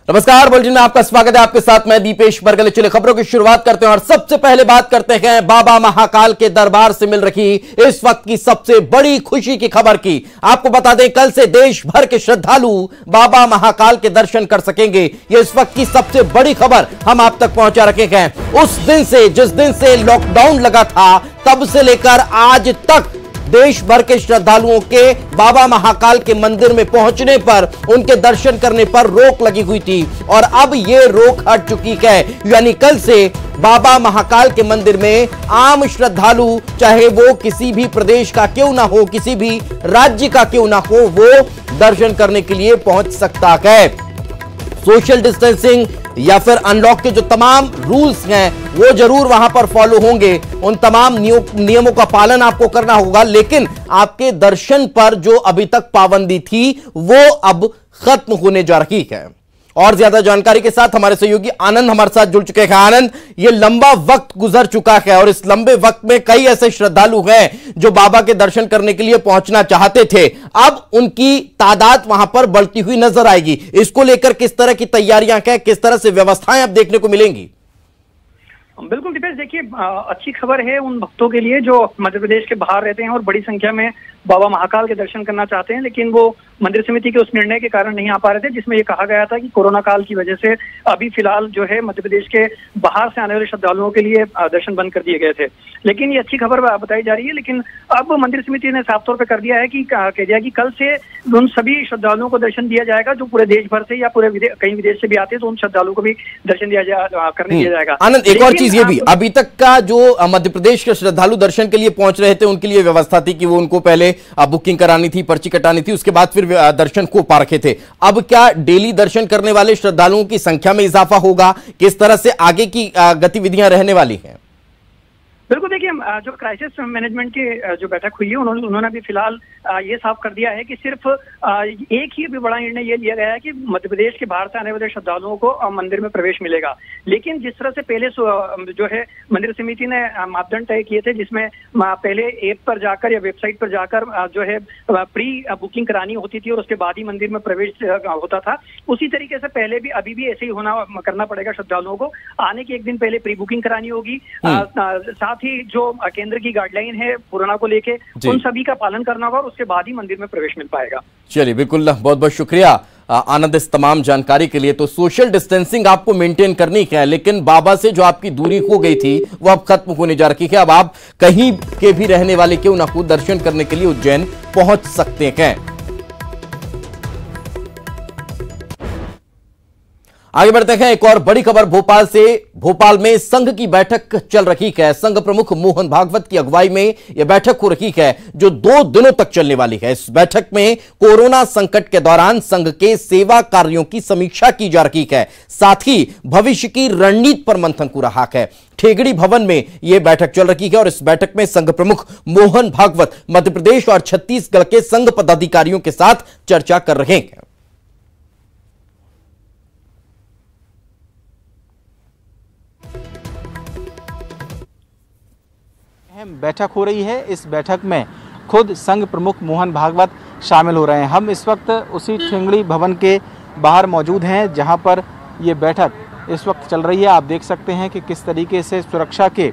नमस्कार, बुलेटिन में आपका स्वागत है। आपके साथ मैं दीपेश बरगले। चले खबरों की शुरुआत करते हैं और सबसे पहले बात करते हैं बाबा महाकाल के दरबार से मिल रही इस वक्त की सबसे बड़ी खुशी की खबर की। आपको बता दें, कल से देश भर के श्रद्धालु बाबा महाकाल के दर्शन कर सकेंगे। ये इस वक्त की सबसे बड़ी खबर हम आप तक पहुंचा रखे हैं। उस दिन से, जिस दिन से लॉकडाउन लगा था, तब से लेकर आज तक देश भर के श्रद्धालुओं के बाबा महाकाल के मंदिर में पहुंचने पर, उनके दर्शन करने पर रोक लगी हुई थी और अब यह रोक हट चुकी है। यानी कल से बाबा महाकाल के मंदिर में आम श्रद्धालु, चाहे वो किसी भी प्रदेश का क्यों ना हो, किसी भी राज्य का क्यों ना हो, वो दर्शन करने के लिए पहुंच सकता है। सोशल डिस्टेंसिंग या फिर अनलॉक के जो तमाम रूल्स हैं वो जरूर वहां पर फॉलो होंगे। उन तमाम नियमों का पालन आपको करना होगा, लेकिन आपके दर्शन पर जो अभी तक पाबंदी थी वो अब खत्म होने जा रही है। और ज्यादा जानकारी के साथ हमारे सहयोगी आनंद हमारे साथ जुड़ चुके हैं। आनंद, ये लंबा वक्त गुजर चुका है और इस लंबे वक्त में कई ऐसे श्रद्धालु हैं जो बाबा के दर्शन करने के लिए पहुंचना चाहते थे। अब उनकी तादाद वहां पर बढ़ती हुई नजर आएगी। इसको लेकर किस तरह की तैयारियां हैं, किस तरह से व्यवस्थाएं अब देखने को मिलेंगी? बिल्कुल दीपेश, देखिए अच्छी खबर है उन भक्तों के लिए जो मध्य प्रदेश के बाहर रहते हैं और बड़ी संख्या में बाबा महाकाल के दर्शन करना चाहते हैं, लेकिन वो मंदिर समिति के उस निर्णय के कारण नहीं आ पा रहे थे, जिसमें ये कहा गया था कि कोरोना काल की वजह से अभी फिलहाल जो है मध्य प्रदेश के बाहर से आने वाले श्रद्धालुओं के लिए दर्शन बंद कर दिए गए थे। लेकिन ये अच्छी खबर बताई जा रही है। लेकिन अब मंदिर समिति ने साफ तौर पर कर दिया है कि कह दिया कि कल से उन सभी श्रद्धालुओं को दर्शन दिया जाएगा जो पूरे देश भर से या पूरे कई विदेश से भी आते हैं, तो उन श्रद्धालुओं को भी दर्शन करने दिया जाएगा। आनंद, एक और चीज ये भी, अभी तक का जो मध्य प्रदेश के श्रद्धालु दर्शन के लिए पहुंच रहे थे, उनके लिए व्यवस्था थी कि वो उनको पहले बुकिंग करानी थी, पर्ची कटानी थी, उसके बाद फिर दर्शन को पा रखे थे। अब क्या डेली दर्शन करने वाले श्रद्धालुओं की संख्या में इजाफा होगा? किस तरह से आगे की गतिविधियां रहने वाली हैं? बिल्कुल, देखिए जो क्राइसिस मैनेजमेंट की जो बैठक हुई है, उन्होंने भी फिलहाल ये साफ कर दिया है कि सिर्फ एक ही भी बड़ा निर्णय ये लिया गया है कि मध्य प्रदेश के बाहर से आने वाले श्रद्धालुओं को मंदिर में प्रवेश मिलेगा। लेकिन जिस तरह से पहले जो है मंदिर समिति ने मापदंड तय किए थे, जिसमें पहले ऐप पर जाकर या वेबसाइट पर जाकर जो है प्री बुकिंग करानी होती थी और उसके बाद ही मंदिर में प्रवेश होता था, उसी तरीके से पहले भी अभी भी ऐसे ही करना पड़ेगा। श्रद्धालुओं को आने के एक दिन पहले प्री बुकिंग करानी होगी। साथ ही जो केंद्र की गाइडलाइन है कोरोना को लेके, उन सभी का पालन करना होगा और उसके बाद ही मंदिर में प्रवेश मिल पाएगा। चलिए, बिल्कुल, बहुत बहुत शुक्रिया आनंद इस तमाम जानकारी के लिए। तो सोशल डिस्टेंसिंग आपको मेंटेन करनी है, लेकिन बाबा से जो आपकी दूरी हो गई थी वो अब खत्म होने जा रही है। अब आप कहीं के भी रहने वाले क्यों ना हो, दर्शन करने के लिए उज्जैन पहुंच सकते हैं। आगे बढ़ते हैं, एक और बड़ी खबर भोपाल से। भोपाल में संघ की बैठक चल रही है। संघ प्रमुख मोहन भागवत की अगुवाई में यह बैठक हो रही है जो 2 दिनों तक चलने वाली है। इस बैठक में कोरोना संकट के दौरान संघ के सेवा कार्यों की समीक्षा की जा रही है, साथ ही भविष्य की रणनीति पर मंथन हो रहा है। ठेगड़ी भवन में यह बैठक चल रही है और इस बैठक में संघ प्रमुख मोहन भागवत मध्य प्रदेश और छत्तीसगढ़ के संघ पदाधिकारियों के साथ चर्चा कर रहे हैं। बैठक हो रही है। इस बैठक में खुद संघ प्रमुख मोहन भागवत शामिल हो रहे हैं। हम इस वक्त उसी ठेंगड़ी भवन के बाहर मौजूद हैं जहां पर ये बैठक इस वक्त चल रही है। आप देख सकते हैं कि किस तरीके से सुरक्षा के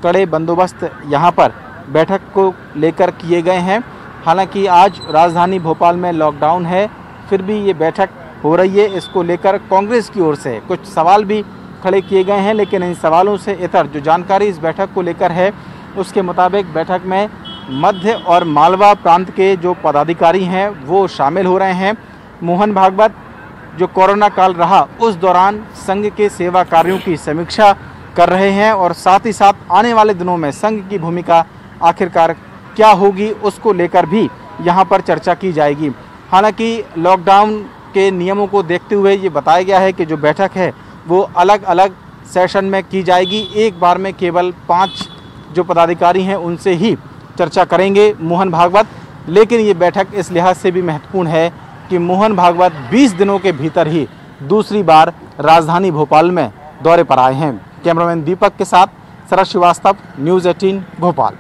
कड़े बंदोबस्त यहां पर बैठक को लेकर किए गए हैं। हालांकि आज राजधानी भोपाल में लॉकडाउन है, फिर भी ये बैठक हो रही है। इसको लेकर कांग्रेस की ओर से कुछ सवाल भी खड़े किए गए हैं, लेकिन इन सवालों से इतर जो जानकारी इस बैठक को लेकर है, उसके मुताबिक बैठक में मध्य और मालवा प्रांत के जो पदाधिकारी हैं वो शामिल हो रहे हैं। मोहन भागवत जो कोरोना काल रहा उस दौरान संघ के सेवा कार्यों की समीक्षा कर रहे हैं और साथ ही साथ आने वाले दिनों में संघ की भूमिका आखिरकार क्या होगी उसको लेकर भी यहाँ पर चर्चा की जाएगी। हालांकि लॉकडाउन के नियमों को देखते हुए ये बताया गया है कि जो बैठक है वो अलग अलग सेशन में की जाएगी। एक बार में केवल 5 जो पदाधिकारी हैं उनसे ही चर्चा करेंगे मोहन भागवत। लेकिन ये बैठक इस लिहाज से भी महत्वपूर्ण है कि मोहन भागवत 20 दिनों के भीतर ही दूसरी बार राजधानी भोपाल में दौरे पर आए हैं। कैमरामैन दीपक के साथ शरद श्रीवास्तव, न्यूज़ 18 भोपाल।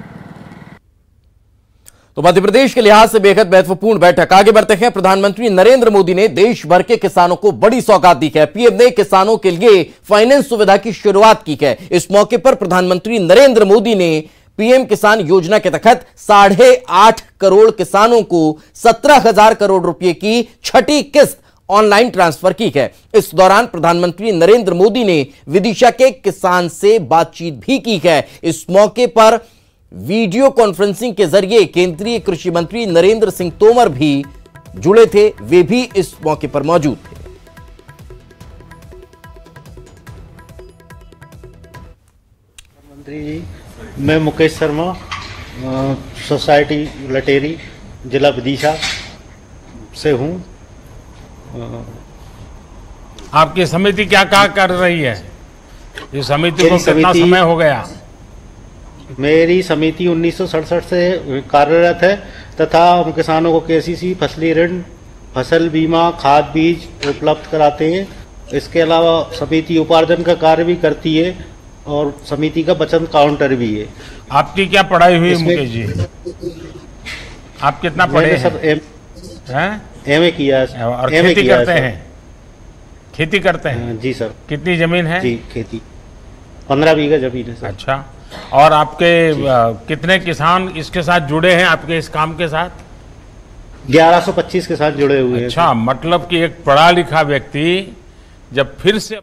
तो मध्य प्रदेश के लिहाज से बेहद महत्वपूर्ण बैठक। आगे बढ़ते हैं। प्रधानमंत्री नरेंद्र मोदी ने देश भर के किसानों को बड़ी सौगात दी है। पीएम ने किसानों के लिए फाइनेंस सुविधा की शुरुआत की है। इस मौके पर प्रधानमंत्री नरेंद्र मोदी ने पीएम किसान योजना के तहत 8.5 करोड़ किसानों को 17,000 करोड़ रुपए की छठी किस्त ऑनलाइन ट्रांसफर की है। इस दौरान प्रधानमंत्री नरेंद्र मोदी ने विदिशा के किसान से बातचीत भी की है। इस मौके पर वीडियो कॉन्फ्रेंसिंग के जरिए केंद्रीय कृषि मंत्री नरेंद्र सिंह तोमर भी जुड़े थे। वे भी इस मौके पर मौजूद थे। मंत्री जी, मैं मुकेश शर्मा, सोसाइटी लटेरी, जिला विदिशा से हूं। आपकी समिति क्या कर रही है? ये समिति को कितना समय हो गया? मेरी समिति 1967 से कार्यरत है तथा हम किसानों को केसीसी, फसली ऋण, फसल बीमा, खाद बीज उपलब्ध कराते हैं। इसके अलावा समिति उपार्जन का कार्य भी करती है और समिति का बचत काउंटर भी है। आपकी क्या पढ़ाई हुई मुकेश जी? आप कितना पढ़े सर? एमए किया है। और खेती करते हैं? खेती करते हैं जी सर। कितनी जमीन है? जी, खेती 15 बीघा जमीन है सर। अच्छा, और आपके कितने किसान इसके साथ जुड़े हैं आपके इस काम के साथ? 1125 के साथ जुड़े हुए हैं। अच्छा, मतलब कि एक पढ़ा लिखा व्यक्ति जब फिर से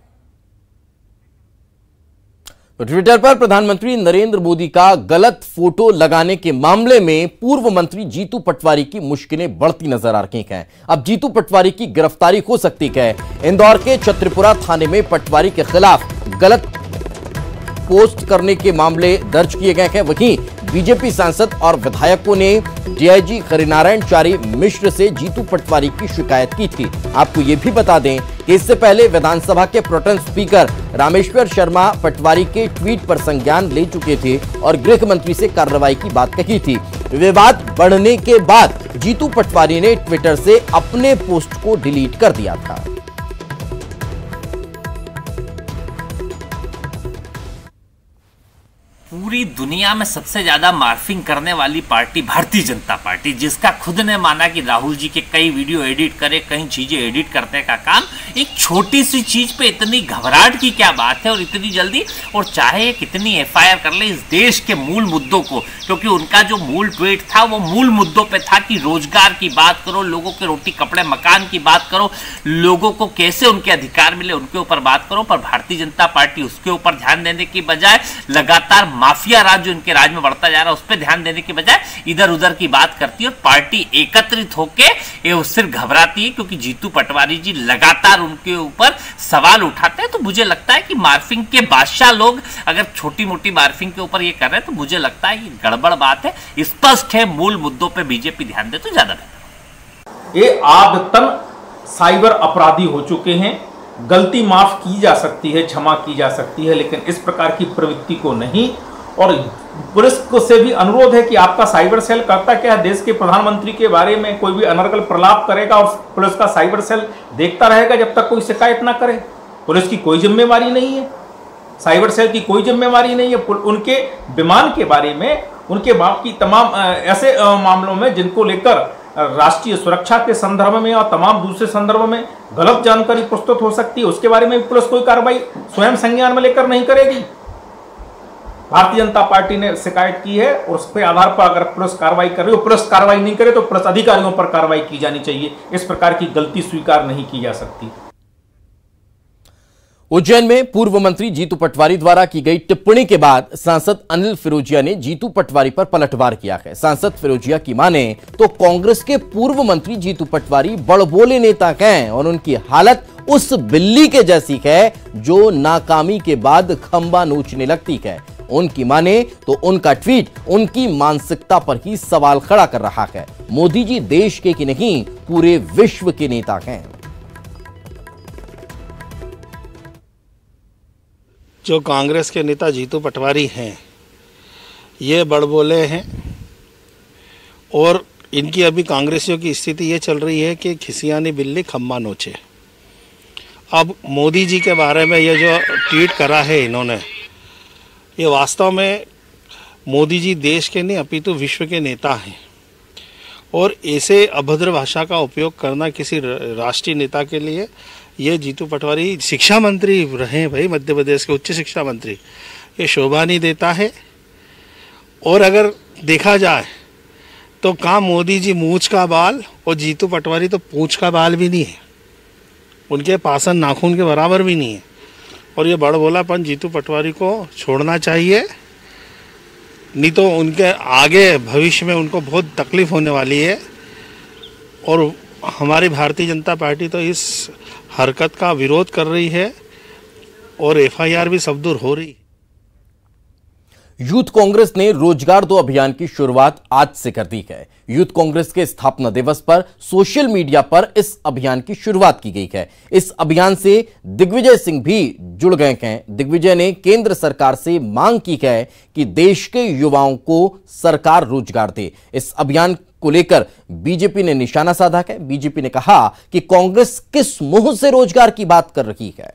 ट्विटर पर प्रधानमंत्री नरेंद्र मोदी का गलत फोटो लगाने के मामले में पूर्व मंत्री जीतू पटवारी की मुश्किलें बढ़ती नजर आ रही हैं। अब जीतू पटवारी की गिरफ्तारी हो सकती है। इंदौर के छतरपुरा थाने में पटवारी के खिलाफ गलत पोस्ट करने के मामले दर्ज किए गए हैं। वहीं बीजेपी सांसद और विधायकों ने डीआईजी हरिनारायण चारी मिश्र से जीतू पटवारी की शिकायत की थी। आपको यह भी बता दें कि इससे पहले विधानसभा के प्रोटेम स्पीकर रामेश्वर शर्मा पटवारी के ट्वीट पर संज्ञान ले चुके थे और गृह मंत्री से कार्रवाई की बात कही थी। विवाद बढ़ने के बाद जीतू पटवारी ने ट्विटर से अपने पोस्ट को डिलीट कर दिया था। पूरी दुनिया में सबसे ज्यादा मार्फिंग करने वाली पार्टी भारतीय जनता पार्टी, जिसका खुद ने माना कि राहुल जी के कई वीडियो एडिट करे, कई चीजें एडिट करने का काम, एक छोटी सी चीज पे इतनी घबराहट की क्या बात है और इतनी जल्दी, और चाहे कितनी एफआईआर कर ले इस देश के मूल मुद्दों को, क्योंकि उनका जो मूल ट्वीट था वो मूल मुद्दों पे था कि रोजगार की बात करो, लोगों के रोटी कपड़े मकान की बात करो, लोगों को कैसे उनके अधिकार मिले उनके ऊपर बात करो। पर भारतीय जनता पार्टी उसके ऊपर ध्यान देने की बजाय लगातार माफिया राज जो इनके राज में बढ़ता जा रहा है उस पर ध्यान देने की बजाय इधर उधर की बात करती है और पार्टी एकत्रित होकर ये सिर्फ घबराती है, क्योंकि जीतू पटवारी जी लगातार उनके ऊपर सवाल उठाते हैं। तो मुझे लगता है कि मार्फिंग के बादशाह लोग अगर छोटी मोटी मार्फिंग के ऊपर ये कर रहे हैं तो मुझे लगता है ये गड़बड़ बात है। स्पष्ट है, मूल मुद्दों पर बीजेपी ध्यान दे तो ज्यादा बेहतर। ये आदतन साइबर अपराधी हो चुके हैं। गलती माफ की जा सकती है, क्षमा की जा सकती है, लेकिन इस प्रकार की प्रवृत्ति को नहीं। और पुलिस को से भी अनुरोध है कि आपका साइबर सेल करता क्या है, देश के प्रधानमंत्री के बारे में कोई भी अनर्गल प्रलाप करेगा और पुलिस का साइबर सेल देखता रहेगा जब तक कोई शिकायत ना करे। पुलिस की कोई जिम्मेवारी नहीं है, साइबर सेल की कोई जिम्मेवारी नहीं है। उनके विमान के बारे में, उनके बाप की तमाम ऐसे मामलों में जिनको लेकर राष्ट्रीय सुरक्षा के संदर्भ में और तमाम दूसरे संदर्भ में गलत जानकारी प्रस्तुत हो सकती है, उसके बारे में पुलिस कोई कार्रवाई स्वयं संज्ञान में लेकर नहीं करेगी। भारतीय जनता पार्टी ने शिकायत की है और उसके आधार पर अगर पुलिस कार्रवाई कर रही हो, पुलिस कार्रवाई नहीं करे तो पुलिस अधिकारियों पर कार्रवाई की जानी चाहिए। इस प्रकार की गलती स्वीकार नहीं की जा सकती। उज्जैन में पूर्व मंत्री जीतू पटवारी द्वारा की गई टिप्पणी के बाद सांसद अनिल फिरोजिया ने जीतू पटवारी पर पलटवार किया है। सांसद फिरोजिया की माने तो कांग्रेस के पूर्व मंत्री जीतू पटवारी बड़बोले नेता हैं और उनकी हालत उस बिल्ली के जैसी है जो नाकामी के बाद खंबा नोचने लगती है। उनकी माने तो उनका ट्वीट उनकी मानसिकता पर ही सवाल खड़ा कर रहा है। मोदी जी देश के की नहीं पूरे विश्व के नेता हैं। जो कांग्रेस के नेता जीतू पटवारी हैं ये बड़बोले हैं और इनकी अभी कांग्रेसियों की स्थिति ये चल रही है कि खिसियानी बिल्ली खम्मा नोचे। अब मोदी जी के बारे में ये जो ट्वीट करा है इन्होंने, ये वास्तव में मोदी जी देश के नहीं अपितु विश्व के नेता हैं और ऐसे अभद्र भाषा का उपयोग करना किसी राष्ट्रीय नेता के लिए, ये जीतू पटवारी शिक्षा मंत्री रहे भाई, मध्य प्रदेश के उच्च शिक्षा मंत्री, ये शोभा नहीं देता है। और अगर देखा जाए तो कहाँ मोदी जी मूंछ का बाल और जीतू पटवारी तो पूंछ का बाल भी नहीं है, उनके पासन नाखून के बराबर भी नहीं है। और ये बड़बोलापन जीतू पटवारी को छोड़ना चाहिए, नहीं तो उनके आगे भविष्य में उनको बहुत तकलीफ होने वाली है। और हमारी भारतीय जनता पार्टी तो इस हरकत का विरोध कर रही है और FIR भी सब दूर हो रही। यूथ कांग्रेस ने रोजगार दो अभियान की शुरुआत आज से कर दी है। यूथ कांग्रेस के स्थापना दिवस पर सोशल मीडिया पर इस अभियान की शुरुआत की गई है। इस अभियान से दिग्विजय सिंह भी जुड़ गए हैं। दिग्विजय ने केंद्र सरकार से मांग की है कि देश के युवाओं को सरकार रोजगार दे। इस अभियान को लेकर बीजेपी ने निशाना साधा है। बीजेपी ने कहा कि कांग्रेस किस मुंह से रोजगार की बात कर रही है।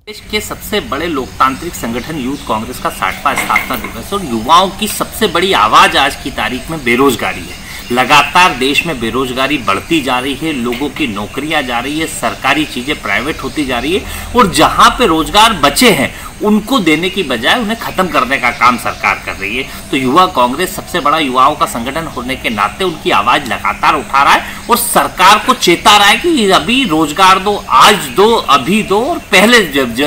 देश के सबसे बड़े लोकतांत्रिक संगठन यूथ कांग्रेस का 60वां स्थापना दिवस और युवाओं की सबसे बड़ी आवाज आज की तारीख में बेरोजगारी है। लगातार देश में बेरोजगारी बढ़ती जा रही है, लोगों की नौकरियां जा रही है, सरकारी चीजें प्राइवेट होती जा रही है और जहां पे रोजगार बचे हैं उनको देने की बजाय उन्हें खत्म करने का काम सरकार कर रही है। तो युवा कांग्रेस सबसे बड़ा युवाओं का संगठन होने के नाते उनकी आवाज लगातार उठा रहा है और सरकार को चेता रहा है कि अभी रोजगार दो, आज दो, अभी दो और पहले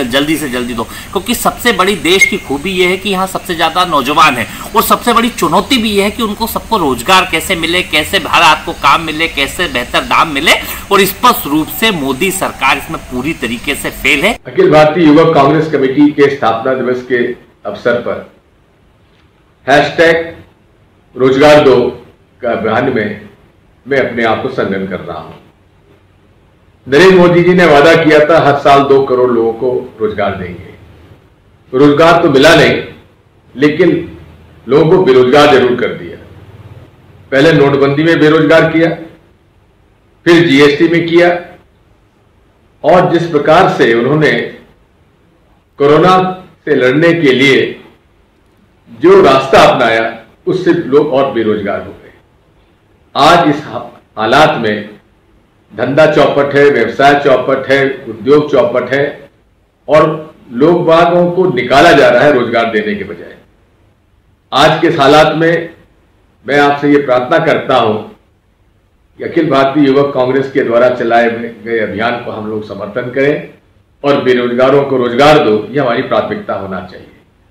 जल्दी से जल्दी दो। क्योंकि सबसे बड़ी देश की खूबी यह है कि यहाँ सबसे ज्यादा नौजवान है और सबसे बड़ी चुनौती भी यह है कि उनको सबको रोजगार कैसे मिले, कैसे हर हाथ को काम मिले, कैसे बेहतर दाम मिले और स्पष्ट रूप से मोदी सरकार इसमें पूरी तरीके से फेल है। अखिल भारतीय युवक कांग्रेस कमेटी के स्थापना दिवस के अवसर पर #रोजगार दो का अभियान में मैं अपने आप को संलग्न कर रहा हूं। नरेंद्र मोदी जी ने वादा किया था हर साल 2 करोड़ लोगों को रोजगार देंगे। रोजगार तो मिला नहीं, लेकिन लोगों को बेरोजगार जरूर कर दिया। पहले नोटबंदी में बेरोजगार किया, फिर GST में किया और जिस प्रकार से उन्होंने कोरोना से लड़ने के लिए जो रास्ता अपनाया उससे लोग और बेरोजगार हो गए। आज इस हालात में धंधा चौपट है, व्यवसाय चौपट है, उद्योग चौपट है और लोग बागों को निकाला जा रहा है रोजगार देने के बजाय। आज के हालात में मैं आपसे ये प्रार्थना करता हूं कि अखिल भारतीय युवक कांग्रेस के द्वारा चलाए गए अभियान को हम लोग समर्थन करें और बेरोजगारों को रोजगार दो, ये हमारी प्राथमिकता होना चाहिए।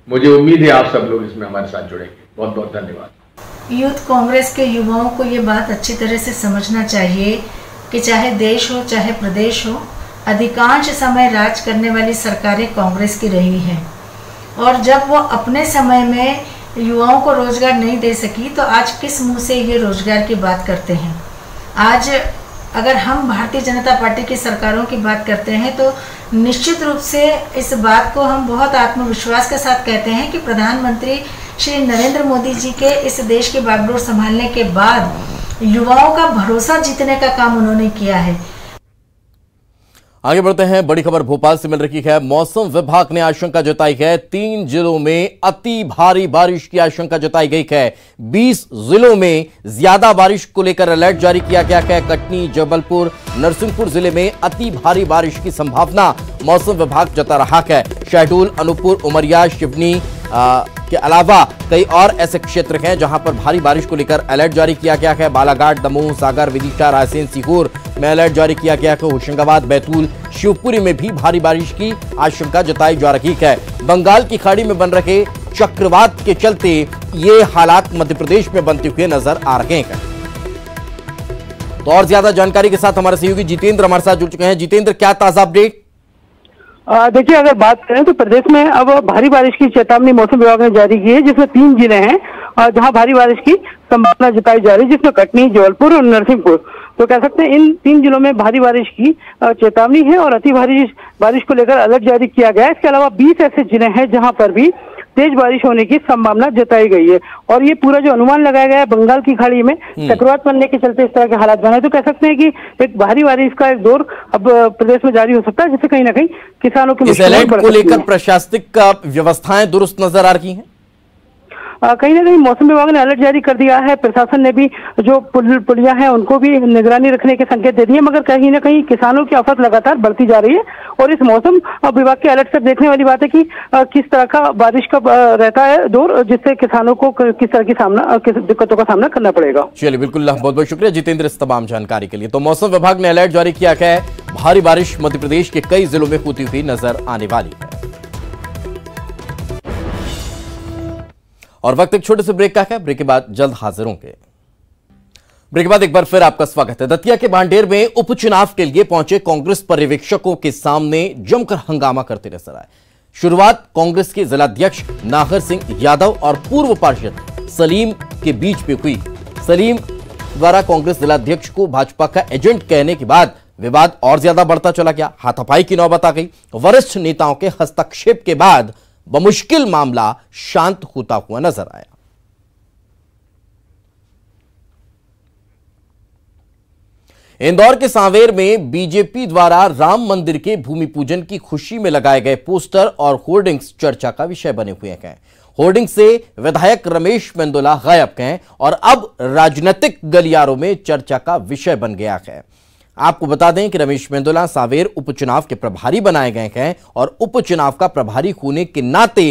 मुझे उम्मीद है आप सब लोग इसमें हमारे साथ जुड़ेंगे। बहुत बहुत धन्यवाद। यूथ कांग्रेस के युवाओं को ये बात अच्छी तरह से समझना चाहिए कि चाहे देश हो चाहे प्रदेश हो, अधिकांश समय राज करने वाली सरकारें कांग्रेस की रही हैं और जब वो अपने समय में युवाओं को रोजगार नहीं दे सकी तो आज किस मुंह से ये रोजगार की बात करते हैं। आज अगर हम भारतीय जनता पार्टी की सरकारों की बात करते हैं तो निश्चित रूप से इस बात को हम बहुत आत्मविश्वास के साथ कहते हैं कि प्रधानमंत्री श्री नरेंद्र मोदी जी के इस देश की बागडोर संभालने के बाद युवाओं का भरोसा जीतने का काम उन्होंने किया है। आगे बढ़ते हैं। बड़ी खबर भोपाल से मिल रही है। मौसम विभाग ने आशंका जताई है 3 जिलों में अति भारी बारिश की आशंका जताई गई है। 20 जिलों में ज्यादा बारिश को लेकर अलर्ट जारी किया गया है। कटनी, जबलपुर, नरसिंहपुर जिले में अति भारी बारिश की संभावना मौसम विभाग जता रहा है। शहडोल, अनूपपुर, उमरिया, शिवनी के अलावा कई और ऐसे क्षेत्र हैं जहां पर भारी बारिश को लेकर अलर्ट जारी किया गया है। बालाघाट, दमोह, सागर, विदिशा, रायसेन, सीहोर में अलर्ट जारी किया गया है। होशंगाबाद, बैतूल, शिवपुरी में भी भारी बारिश की आशंका जताई जा रही है। बंगाल की खाड़ी में बन रहे चक्रवात के चलते ये हालात मध्य प्रदेश में बनते हुए नजर आ रहे हैं। तो और ज्यादा जानकारी के साथ हमारे सहयोगी जितेंद्र हमारे साथ जुड़ चुके हैं। जितेंद्र, क्या ताजा अपडेट? देखिए, अगर बात करें तो प्रदेश में अब भारी बारिश की चेतावनी मौसम विभाग ने जारी की है, जिसमें 3 जिले हैं जहां भारी बारिश की संभावना जताई जा रही है, जिसमें कटनी, जबलपुर और नरसिंहपुर। तो कह सकते हैं इन 3 जिलों में भारी बारिश की चेतावनी है और अति भारी बारिश को लेकर अलर्ट जारी किया गया है। इसके अलावा 20 ऐसे जिले हैं जहां पर भी तेज बारिश होने की संभावना जताई गई है और ये पूरा जो अनुमान लगाया गया है बंगाल की खाड़ी में चक्रवात बनने के चलते इस तरह के हालात बने। तो कह सकते हैं कि एक भारी बारिश का एक दौर अब प्रदेश में जारी हो सकता है, जिससे कहीं ना कहीं किसानों की इस अलर्ट को लेकर प्रशासनिक व्यवस्थाएं दुरुस्त नजर आ रही हैं। कहीं ना कहीं मौसम विभाग ने अलर्ट जारी कर दिया है। प्रशासन ने भी जो पुलिया हैं उनको भी निगरानी रखने के संकेत दे दिए, मगर कहीं ना कहीं किसानों की आफत लगातार बढ़ती जा रही है। और इस मौसम विभाग के अलर्ट से देखने वाली बात है कि किस तरह का बारिश का रहता है दौर, जिससे किसानों को किस तरह की दिक्कतों का सामना करना पड़ेगा। चलिए, बिल्कुल, बहुत बहुत शुक्रिया जितेंद्र इस तमाम जानकारी के लिए। तो मौसम विभाग ने अलर्ट जारी किया है, भारी बारिश मध्य प्रदेश के कई जिलों में होती हुई नजर आने वाली है। और वक्त एक छोटे से ब्रेक का है, ब्रेक के बाद जल्द हाजिर होंगे। ब्रेक के बाद एक बार फिर आपका स्वागत है। दतिया के भांडेर में उपचुनाव के लिए पहुंचे कांग्रेस पर्यवेक्षकों के सामने जमकर हंगामा करते नजर आए। शुरुआत कांग्रेस के जिलाध्यक्ष नागर सिंह यादव और पूर्व पार्षद सलीम के बीच में हुई। सलीम द्वारा कांग्रेस जिलाध्यक्ष को भाजपा का एजेंट कहने के बाद विवाद और ज्यादा बढ़ता चला गया। हाथापाई की नौबत आ गई। वरिष्ठ नेताओं के हस्तक्षेप के बाद बमुश्किल मामला शांत होता हुआ नजर आया। इंदौर के सांवेर में बीजेपी द्वारा राम मंदिर के भूमि पूजन की खुशी में लगाए गए पोस्टर और होर्डिंग्स चर्चा का विषय बने हुए हैं। होर्डिंग से विधायक रमेश मेंदोला गायब हैं और अब राजनीतिक गलियारों में चर्चा का विषय बन गया है। आपको बता दें कि रमेश मेंदोला सांवेर उपचुनाव के प्रभारी बनाए गए हैं और उपचुनाव का प्रभारी होने के नाते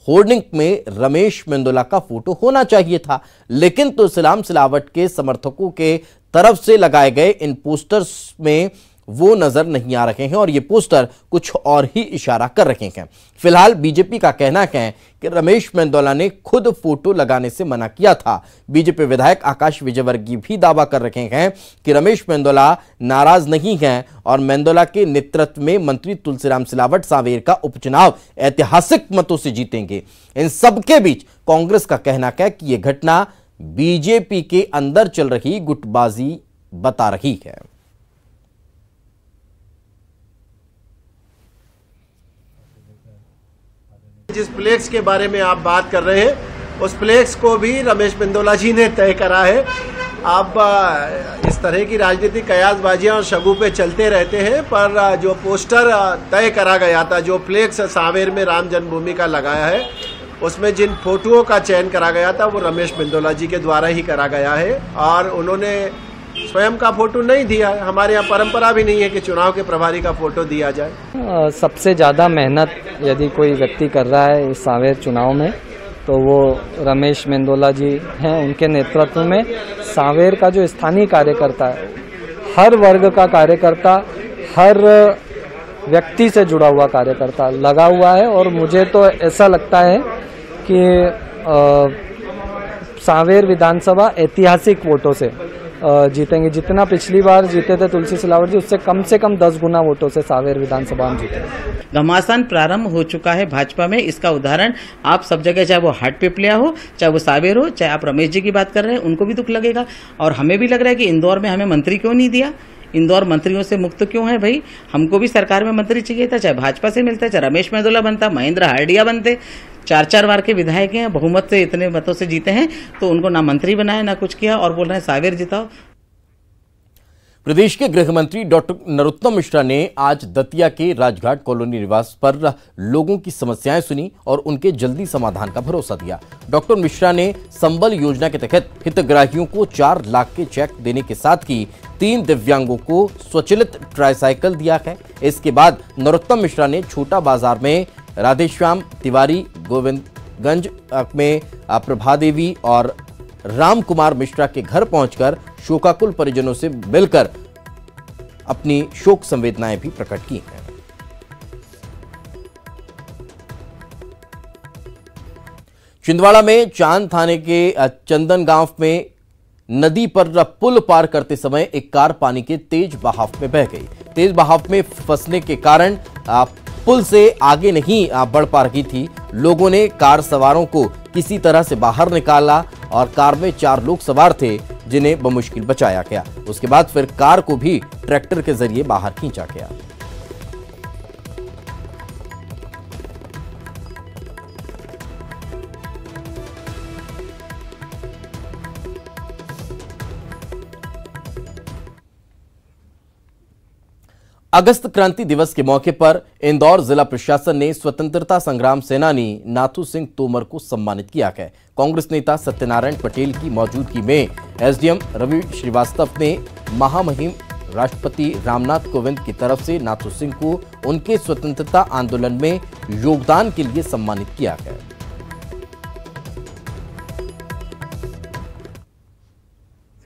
होर्डिंग में रमेश मेंदोला का फोटो होना चाहिए था, लेकिन तुलसीराम सिलावट के समर्थकों के तरफ से लगाए गए इन पोस्टर्स में वो नजर नहीं आ रहे हैं और ये पोस्टर कुछ और ही इशारा कर रहे हैं। फिलहाल बीजेपी का कहना है कि रमेश मेंदोला ने खुद फोटो लगाने से मना किया था। बीजेपी विधायक आकाश विजयवर्गीय भी दावा कर रहे हैं कि रमेश मेंदोला नाराज नहीं हैं और मेंदोला के नेतृत्व में मंत्री तुलसीराम सिलावट सांवेर का उपचुनाव ऐतिहासिक मतों से जीतेंगे। इन सबके बीच कांग्रेस का कहना है कि यह घटना बीजेपी के अंदर चल रही गुटबाजी बता रही है। जिस फ्लेक्स के बारे में आप बात कर रहे हैं उस फ्लेक्स को भी रमेश मेंदोला जी ने तय करा है। आप इस तरह की राजनीतिक कयासबाजियां और शगुफे चलते रहते हैं, पर जो पोस्टर तय करा गया था, जो फ्लेक्स सांवेर में राम जन्मभूमि का लगाया है, उसमें जिन फोटोओं का चयन करा गया था वो रमेश मेंदोला जी के द्वारा ही करा गया है और उन्होंने स्वयं का फोटो नहीं दिया। हमारे यहाँ परंपरा भी नहीं है कि चुनाव के प्रभारी का फोटो दिया जाए। सबसे ज़्यादा मेहनत यदि कोई व्यक्ति कर रहा है इस सांवेर चुनाव में तो वो रमेश मेंदोला जी हैं। उनके नेतृत्व में सांवेर का जो स्थानीय कार्यकर्ता है, हर वर्ग का कार्यकर्ता, हर व्यक्ति से जुड़ा हुआ कार्यकर्ता लगा हुआ है और मुझे तो ऐसा लगता है कि सांवेर विधानसभा ऐतिहासिक वोटों से जीतेंगे। जितना पिछली बार जीते थे तुलसी सिलावट जी, उससे कम 10 गुना वोटों से सांवेर विधानसभा में जीते। घमासान प्रारंभ हो चुका है भाजपा में। इसका उदाहरण आप सब जगह, चाहे वो हाट पिपलिया हो, चाहे वो सांवेर हो, चाहे आप रमेश जी की बात कर रहे हैं, उनको भी दुख लगेगा। और हमें भी लग रहा है कि इंदौर में हमें मंत्री क्यों नहीं दिया, इंदौर मंत्रियों से मुक्त क्यों है भाई। हमको भी सरकार में मंत्री चाहिए था, चाहे भाजपा से मिलता है, चाहे रमेश मेंदोला बनता, महेंद्र हार्डिया बनते। 4 बार के विधायक हैं, बहुमत से इतने मतों से जीते हैं, तो उनको ना मंत्री बनाया ना कुछ किया और बोल रहे हैं सांवेर जिताओ। प्रदेश के गृह मंत्री डॉक्टर नरोत्तम मिश्रा ने आज दतिया के राजघाट कॉलोनी निवास पर लोगों की समस्याएं सुनी और उनके जल्दी समाधान का भरोसा दिया। डॉक्टर मिश्रा ने संबल योजना के तहत हितग्राहियों को 4 लाख के चेक देने के साथ ही 3 दिव्यांगों को स्वचालित ट्राईसाइकिल दिया है। इसके बाद नरोत्तम मिश्रा ने छोटा बाजार में राधेश्याम तिवारी, गोविंदगंज में प्रभा देवी और राम कुमार मिश्रा के घर पहुंचकर शोकाकुल परिजनों से मिलकर अपनी शोक संवेदनाएं भी प्रकट की हैं। छिंदवाड़ा में चांद थाने के चंदन गांव में नदी पर पुल पार करते समय एक कार पानी के तेज बहाव में बह गई। तेज बहाव में फंसने के कारण पुल से आगे नहीं बढ़ पा रही थी। लोगों ने कार सवारों को किसी तरह से बाहर निकाला और कार में 4 लोग सवार थे जिन्हें बमुश्किल बचाया गया। उसके बाद फिर कार को भी ट्रैक्टर के जरिए बाहर खींचा गया। अगस्त क्रांति दिवस के मौके पर इंदौर जिला प्रशासन ने स्वतंत्रता संग्राम सेनानी नाथू सिंह तोमर को सम्मानित किया है। कांग्रेस नेता सत्यनारायण पटेल की मौजूदगी में एसडीएम रवि श्रीवास्तव ने महामहिम राष्ट्रपति रामनाथ कोविंद की तरफ से नाथू सिंह को उनके स्वतंत्रता आंदोलन में योगदान के लिए सम्मानित किया है।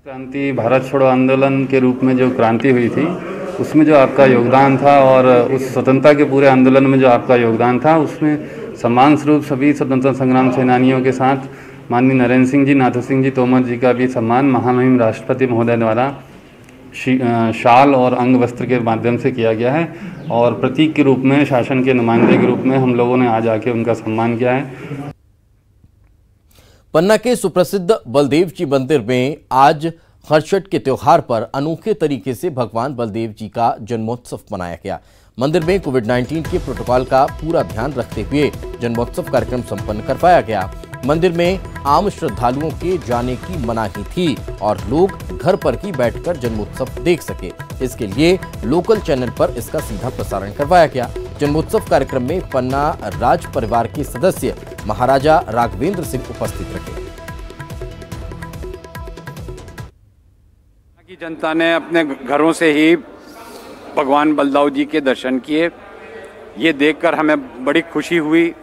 क्रांति भारत छोड़ो आंदोलन के रूप में जो क्रांति हुई थी, उसमें जो आपका योगदान था और उस स्वतंत्रता के पूरे आंदोलन में जो आपका योगदान था, उसमें सम्मान स्वरूप सभी स्वतंत्रता संग्राम सेनानियों के साथ माननीय नरेंद्र सिंह जी, नाथू सिंह जी तोमर जी का भी सम्मान महामहिम राष्ट्रपति महोदय द्वारा शाल और अंग वस्त्र के माध्यम से किया गया है और प्रतीक के रूप में, शासन के नुमाइंदे के रूप में हम लोगों ने आज आके उनका सम्मान किया है। पन्ना के सुप्रसिद्ध बलदेव जी मंदिर में आज हर्षट के त्योहार पर अनोखे तरीके से भगवान बलदेव जी का जन्मोत्सव मनाया गया। मंदिर में कोविड-19 के प्रोटोकॉल का पूरा ध्यान रखते हुए जन्मोत्सव कार्यक्रम संपन्न करवाया गया। मंदिर में आम श्रद्धालुओं के जाने की मनाही थी और लोग घर पर ही बैठकर जन्मोत्सव देख सके। इसके लिए लोकल चैनल पर इसका सीधा प्रसारण करवाया गया। जन्मोत्सव कार्यक्रम में पन्ना राज परिवार के सदस्य महाराजा राघवेंद्र सिंह उपस्थित रहे। की जनता ने अपने घरों से ही भगवान बलदाऊ जी के दर्शन किए। ये देखकर हमें बड़ी खुशी हुई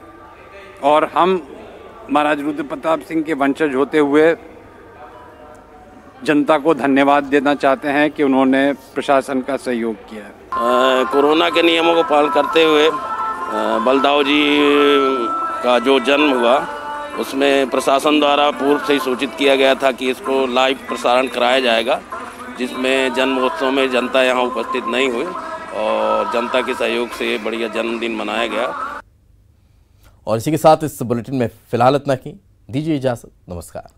और हम महाराज रुद्र प्रताप सिंह के वंशज होते हुए जनता को धन्यवाद देना चाहते हैं कि उन्होंने प्रशासन का सहयोग किया। कोरोना के नियमों को पालन करते हुए बलदाऊ जी का जो जन्म हुआ, उसमें प्रशासन द्वारा पूर्व से ही सूचित किया गया था कि इसको लाइव प्रसारण कराया जाएगा, जिसमें जन्मोत्सव में जनता यहाँ उपस्थित नहीं हुई और जनता के सहयोग से बढ़िया जन्मदिन मनाया गया। और इसी के साथ इस बुलेटिन में फिलहाल इतना ही। दीजिए इजाजत। नमस्कार।